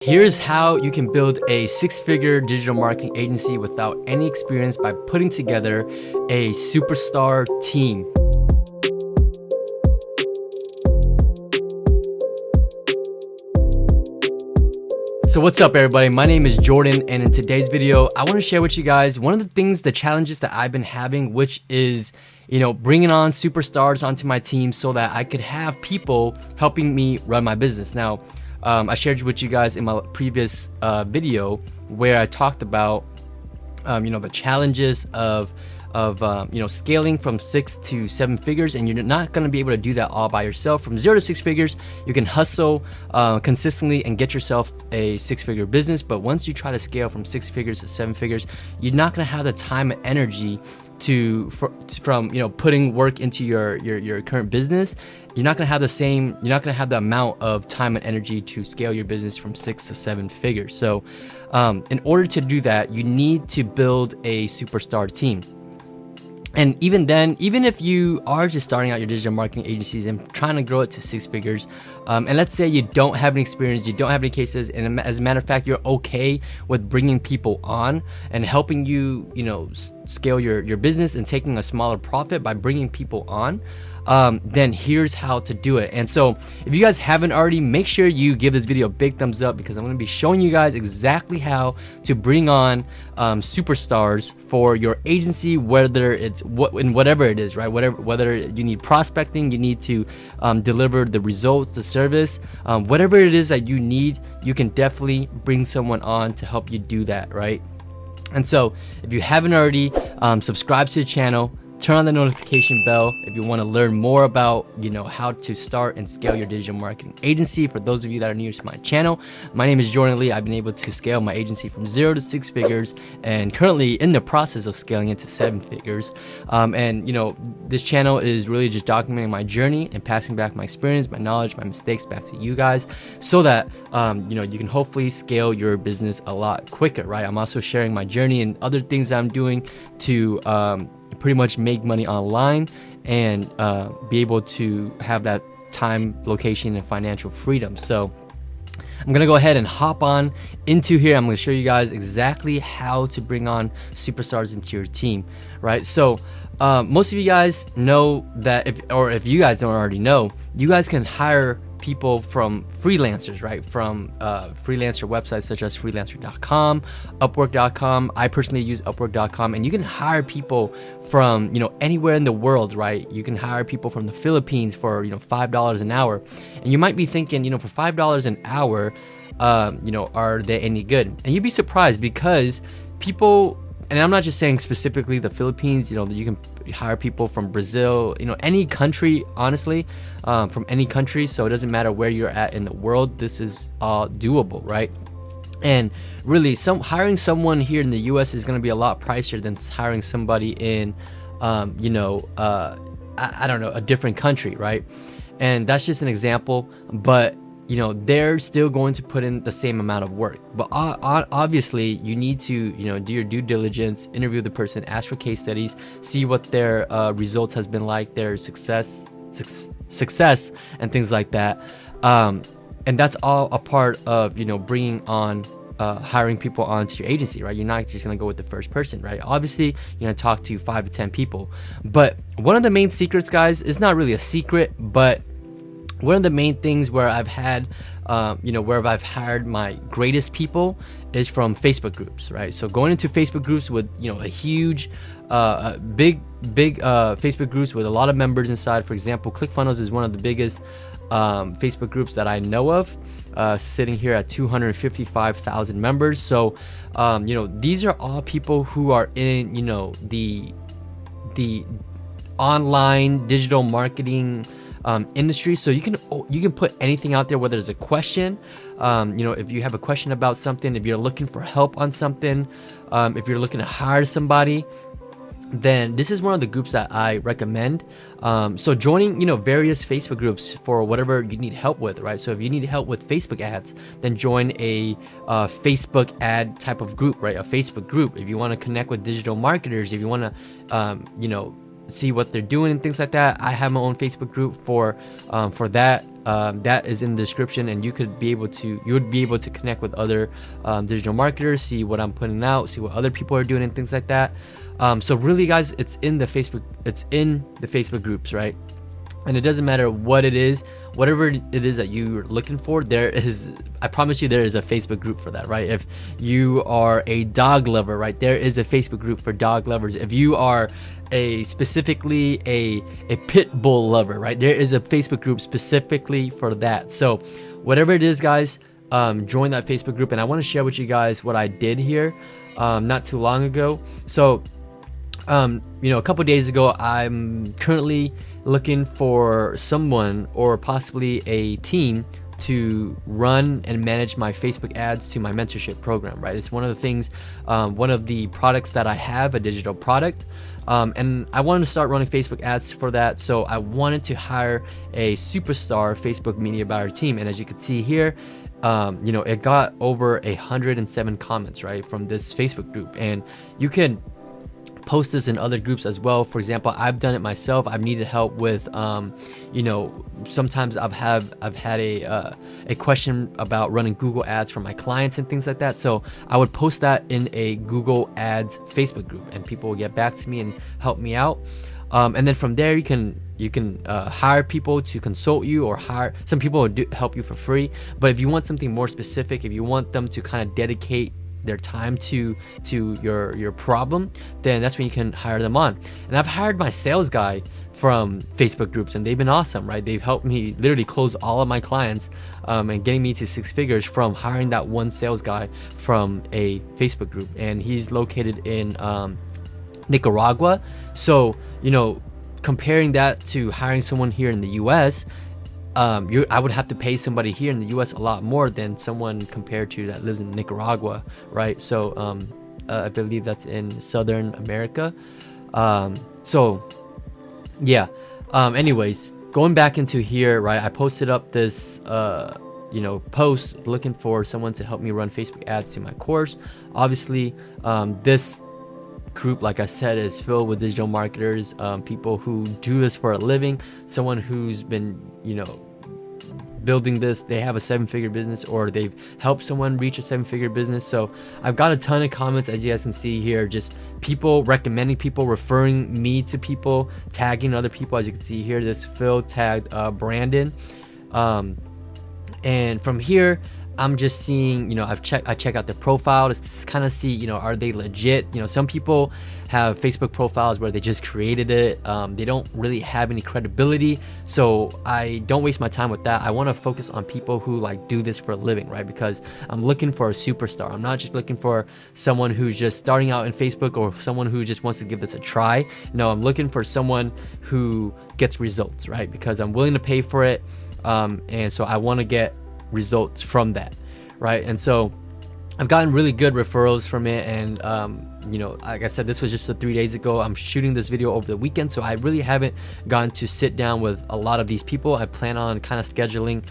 Here's how you can build a six-figure digital marketing agency without any experience by putting together a superstar team. So what's up everybody, my name is Jordan, and in today's video I want to share with you guys one of the challenges that I've been having, which is bringing on superstars onto my team so that I could have people helping me run my business. Now I shared with you guys in my previous video where I talked about the challenges of scaling from 6 to 7 figures, and you're not going to be able to do that all by yourself. From 0 to 6 figures, you can hustle consistently and get yourself a 6-figure business, but once you try to scale from 6 figures to 7 figures, you're not going to have the time and energy from putting work into your current business. You're not going to have the amount of time and energy to scale your business from 6 to 7 figures. So in order to do that, you need to build a superstar team. And even then, even if you are just starting out your digital marketing agencies and trying to grow it to 6 figures, and let's say you don't have any experience, you don't have any cases, and as a matter of fact, you're okay with bringing people on and helping you, scale your business and taking a smaller profit by bringing people on, then here's how to do it. And so if you guys haven't already, make sure you give this video a big thumbs up, because I'm going to be showing you guys exactly how to bring on superstars for your agency, whether it's whatever it is, right? Whether you need prospecting, you need to deliver the results, the service, whatever it is that you need, you can definitely bring someone on to help you do that, right? And so if you haven't already, subscribe to the channel, turn on the notification bell if you want to learn more about how to start and scale your digital marketing agency. For those of you that are new to my channel, my name is Jordan Lee. I've been able to scale my agency from 0 to 6 figures and currently in the process of scaling into 7 figures. This channel is really just documenting my journey and passing back my experience, my knowledge, my mistakes back to you guys, so that you can hopefully scale your business a lot quicker, right? I'm also sharing my journey and other things that I'm doing to pretty much make money online and be able to have that time, location, and financial freedom. So I'm gonna go ahead and hop on into here. I'm gonna show you guys exactly how to bring on superstars into your team, right? So most of you guys know that, if you guys don't already know, you guys can hire people from freelancers, right? From freelancer websites such as freelancer.com, upwork.com. I personally use upwork.com, and you can hire people from anywhere in the world, right? You can hire people from the Philippines for $5 an hour, and you might be thinking, for $5 an hour, are they any good? And you'd be surprised, because people, and I'm not just saying specifically the Philippines, you can hire people from Brazil, any country, honestly, from any country. So it doesn't matter where you're at in the world, this is all doable, right? And really, hiring someone here in the US is going to be a lot pricier than hiring somebody in I don't know, a different country, right? And that's just an example, but they're still going to put in the same amount of work. But obviously, you need to, do your due diligence, interview the person, ask for case studies, see what their results has been like, their success, and things like that. And that's all a part of, bringing on, hiring people onto your agency, right? You're not just gonna go with the first person, right? Obviously, you're gonna talk to 5 to 10 people. But one of the main secrets, guys, is not really a secret, but one of the main things where I've had, where I've hired my greatest people is from Facebook groups, right? So going into Facebook groups with, a huge, big Facebook groups with a lot of members inside. For example, ClickFunnels is one of the biggest Facebook groups that I know of, sitting here at 255,000 members. So, these are all people who are in, the online digital marketing industry. So you can put anything out there, whether it's a question, if you have a question about something, if you're looking for help on something, if you're looking to hire somebody, then this is one of the groups that I recommend. So joining various Facebook groups for whatever you need help with, right? So if you need help with Facebook ads, then join a Facebook ad type of group, right? A Facebook group. If you want to connect with digital marketers, if you want to see what they're doing and things like that. I have my own Facebook group for that. That is in the description, and you would be able to connect with other digital marketers, see what I'm putting out, see what other people are doing and things like that. So really, guys, it's in the Facebook groups, right? And it doesn't matter what it is, whatever it is that you're looking for, I promise you there is a Facebook group for that, right? If you are a dog lover, right, there is a Facebook group for dog lovers. If you are specifically a pit bull lover, right, there is a Facebook group specifically for that. So whatever it is, guys, join that Facebook group. And I want to share with you guys what I did here not too long ago. So a couple days ago, I'm currently looking for someone or possibly a team to run and manage my Facebook ads to my mentorship program, right? It's one of the things, one of the products that I have, a digital product, and I wanted to start running Facebook ads for that. So I wanted to hire a superstar Facebook media buyer team. And as you can see here, it got over 107 comments, right, from this Facebook group. And you can post this in other groups as well. For example, I've done it myself. I've needed help with sometimes I've had a question about running Google ads for my clients and things like that. So I would post that in a Google ads Facebook group, and people will get back to me and help me out. And then from there, you can hire people to consult you, or hire some people will help you for free. But if you want something more specific, if you want them to kind of dedicate their time to your problem, then that's when you can hire them on. And I've hired my sales guy from Facebook groups, and they've been awesome, right? They've helped me literally close all of my clients and getting me to 6 figures from hiring that one sales guy from a Facebook group. And he's located in Nicaragua. So comparing that to hiring someone here in the US, I would have to pay somebody here in the US a lot more than someone compared to that lives in Nicaragua, right? So I believe that's in Southern America. Anyways, going back into here, right, I posted up this post looking for someone to help me run Facebook ads to my course. Obviously, this group, like I said, is filled with digital marketers, people who do this for a living, someone who's been building this, they have a 7-figure business, or they've helped someone reach a 7-figure business. So I've got a ton of comments, as you guys can see here, just people recommending people, referring me to people, tagging other people. As you can see here, this Phil tagged Brandon, and from here I'm just seeing, I check out their profile to kind of see, are they legit? Some people have Facebook profiles where they just created it. They don't really have any credibility. So I don't waste my time with that. I want to focus on people who do this for a living, right? Because I'm looking for a superstar. I'm not just looking for someone who's just starting out in Facebook, or someone who just wants to give this a try. No, I'm looking for someone who gets results, right? Because I'm willing to pay for it. And so I want to get results from that, right? And so I've gotten really good referrals from it. And like I said, this was just 3 days ago. I'm shooting this video over the weekend, so I really haven't gotten to sit down with a lot of these people. I plan on kind of scheduling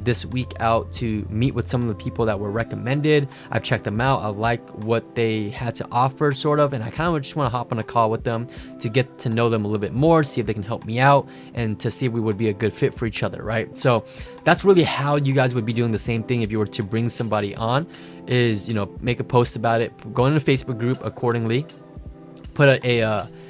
this week out to meet with some of the people that were recommended. I've checked them out. I like what they had to offer, sort of, and I kind of just want to hop on a call with them to get to know them a little bit more, see if they can help me out, and to see if we would be a good fit for each other, right? So that's really how you guys would be doing the same thing if you were to bring somebody on, is make a post about it, go in a Facebook group accordingly, put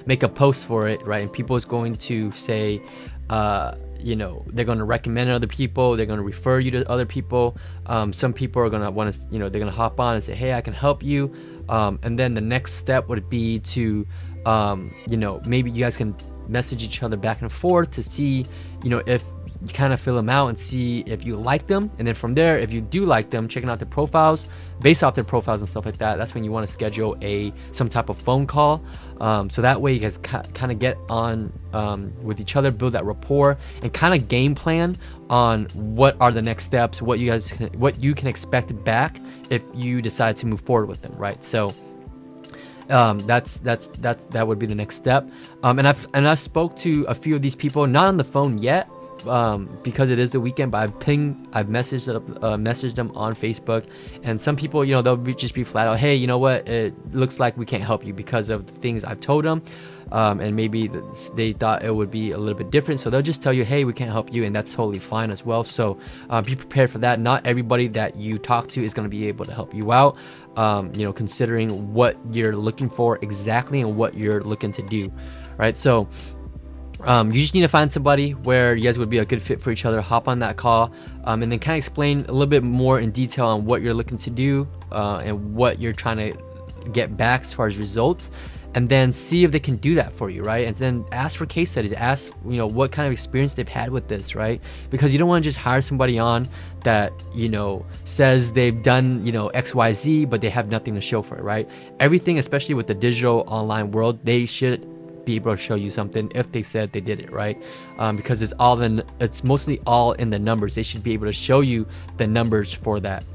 make a post for it, right? And people is going to say they're going to recommend other people, they're going to refer you to other people. Some people are going to want to, they're going to hop on and say, hey, I can help you. And then the next step would be to maybe you guys can message each other back and forth to see if you kind of fill them out and see if you like them. And then from there, if you do like them, checking out their profiles, based off their profiles and stuff like that, that's when you want to schedule some type of phone call. So that way you guys kind of get on with each other, build that rapport, and kind of game plan on what are the next steps, what you can expect back if you decide to move forward with them, right? So that would be the next step. And I've spoke to a few of these people, not on the phone yet. because it is the weekend, but I've messaged them on Facebook, and some people, they'll just be flat out, hey, you know what, it looks like we can't help you because of the things I've told them, and maybe they thought it would be a little bit different, so they'll just tell you, hey, we can't help you, and that's totally fine as well. So be prepared for that. Not everybody that you talk to is going to be able to help you out, considering what you're looking for exactly and what you're looking to do, right? So you just need to find somebody where you guys would be a good fit for each other. Hop on that call, and then kind of explain a little bit more in detail on what you're looking to do, and what you're trying to get back as far as results, and then see if they can do that for you, right? And then ask for case studies. Ask, what kind of experience they've had with this, right? Because you don't want to just hire somebody on that, says they've done, XYZ, but they have nothing to show for it, right? Everything, especially with the digital online world, they should be able to show you something if they said they did it, right? Because it's mostly all in the numbers. They should be able to show you the numbers for that.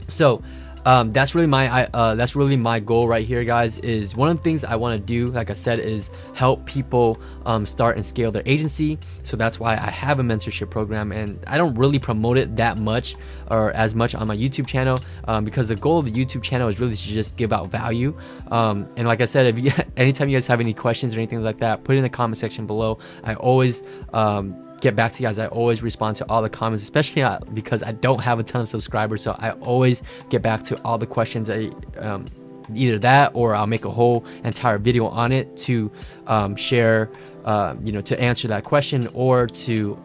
So that's really my goal right here, guys. Is one of the things I want to do, like I said, is help people start and scale their agency. So that's why I have a mentorship program, and I don't really promote it that much or as much on my YouTube channel, because the goal of the YouTube channel is really to just give out value. And like I said, anytime you guys have any questions or anything like that, put it in the comment section below. I always get back to you guys. I always respond to all the comments, especially because I don't have a ton of subscribers, so I always get back to all the questions. Either that, or I'll make a whole entire video on it to share, to answer that question, or to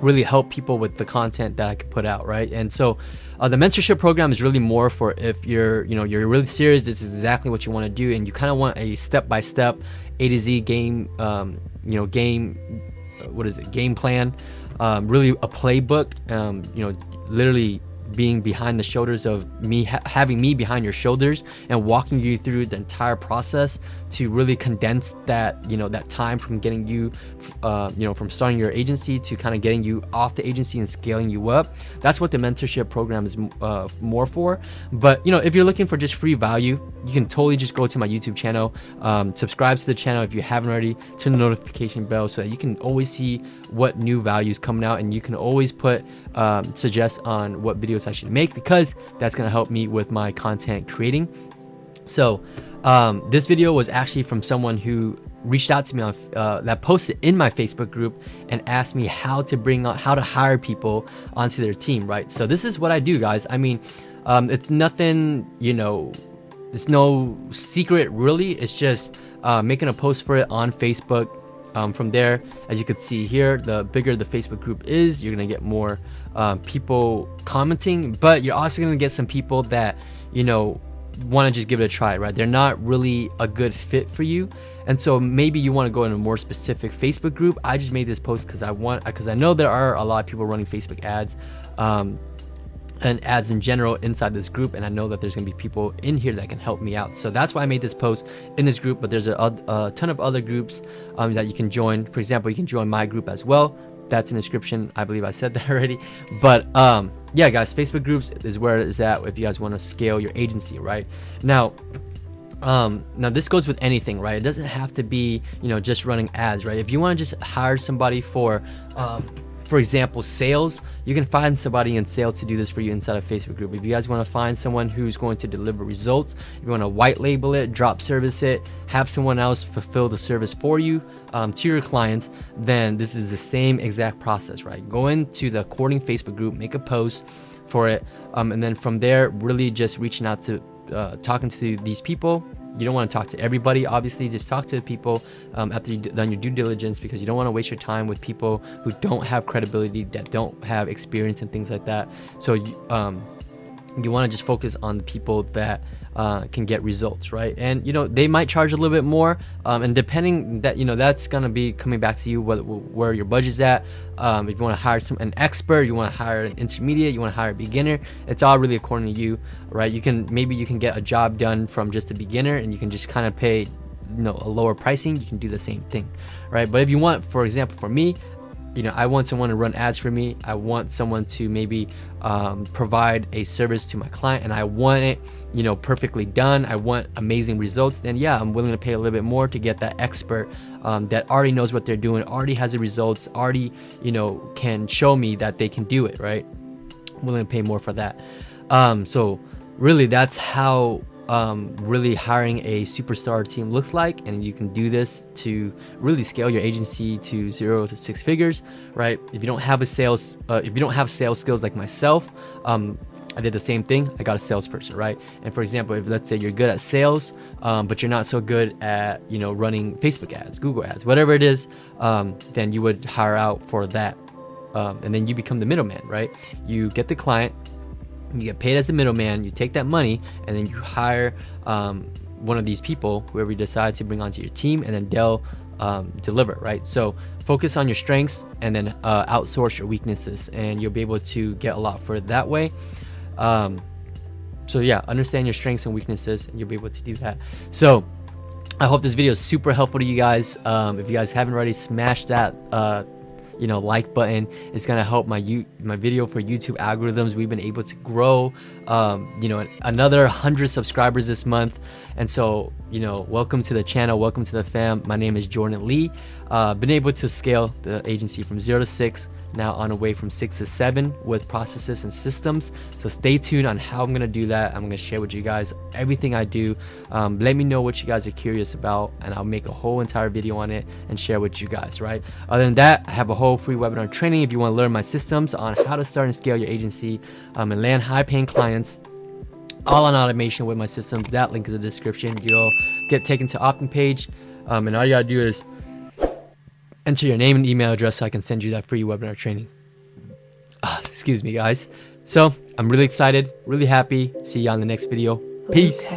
really help people with the content that I could put out, right? And so the mentorship program is really more for if you're really serious, this is exactly what you want to do, and you kind of want a step-by-step A to Z game plan, really a playbook, literally being behind the shoulders of me, having me behind your shoulders and walking you through the entire process to really condense that, that time from getting you, from starting your agency to kind of getting you off the agency and scaling you up. That's what the mentorship program is more for. But, if you're looking for just free value, you can totally just go to my YouTube channel, subscribe to the channel if you haven't already, turn the notification bell so that you can always see what new value is coming out, and you can always put suggest on what videos I should make, because that's going to help me with my content creating. So this video was actually from someone who reached out to me on that posted in my Facebook group and asked me how to hire people onto their team, right? So this is what I do, guys. I mean, it's nothing, it's no secret really. It's just making a post for it on Facebook. From there, as you can see here, the bigger the Facebook group is, you're gonna get more people commenting, but you're also gonna get some people that want to just give it a try, right? They're not really a good fit for you, and so maybe you want to go in a more specific Facebook group. I just made this post because I know there are a lot of people running Facebook ads, and ads in general inside this group, and I know that there's gonna be people in here that can help me out. So that's why I made this post in this group, but there's a ton of other groups that you can join. For example, you can join my group as well. That's in the description. I believe I said that already. But yeah, guys, Facebook groups is where it is at if you guys want to scale your agency, right? Now this goes with anything, right? It doesn't have to be just running ads, right? If you want to just hire somebody for example, sales, you can find somebody in sales to do this for you inside a Facebook group. If you guys want to find someone who's going to deliver results, if you want to white label it, drop service it, have someone else fulfill the service for you to your clients, then this is the same exact process, right? Go into the Courting Facebook group, make a post for it, and then from there, really just reaching out to talking to these people. You don't want to talk to everybody, obviously. Just talk to the people after you've done your due diligence, because you don't want to waste your time with people who don't have credibility, that don't have experience and things like that. So you want to just focus on the people that can get results, right? And they might charge a little bit more, and depending that that's gonna be coming back to you where your budget's at. If you want to hire an expert, you want to hire an intermediate, you want to hire a beginner, it's all really according to you, right? Maybe you can get a job done from just a beginner, and you can just kind of pay a lower pricing. You can do the same thing, right? But if you want, for example, for me, I want someone to run ads for me. I want someone to maybe provide a service to my client, and I want it, perfectly done. I want amazing results. Then yeah, I'm willing to pay a little bit more to get that expert that already knows what they're doing, already has the results, already, can show me that they can do it, right? I'm willing to pay more for that. So really, that's how really hiring a superstar team looks like, and you can do this to really scale your agency to 0 to 6 figures, right? If you don't have sales skills like myself, I did the same thing. I got a salesperson, right? And for example, if let's say you're good at sales, but you're not so good at running Facebook ads, Google ads, whatever it is, then you would hire out for that, and then you become the middleman, right? You get the client, you get paid as the middleman, you take that money, and then you hire one of these people, whoever you decide to bring onto your team, and then they'll deliver, right? So focus on your strengths and then outsource your weaknesses, and you'll be able to get a lot further that way. So yeah, understand your strengths and weaknesses, and you'll be able to do that. So I hope this video is super helpful to you guys. If you guys haven't already, smash that like button. It's gonna help my video for YouTube algorithms. We've been able to grow another 100 subscribers this month, and so welcome to the channel, welcome to the fam. My name is Jordan Lee. Been able to scale the agency from 0 to 6, now on a way from 6 to 7 with processes and systems. So stay tuned on how I'm gonna do that. I'm gonna share with you guys everything I do. Let me know what you guys are curious about, and I'll make a whole entire video on it and share with you guys, right? Other than that, I have a whole free webinar training if you want to learn my systems on how to start and scale your agency and land high-paying clients, all on automation with my systems. That link is in the description. You'll get taken to opt-in page, and all you gotta do is enter your name and email address so I can send you that free webinar training. Excuse me, guys. So I'm really excited, really happy. See you on the next video. Peace.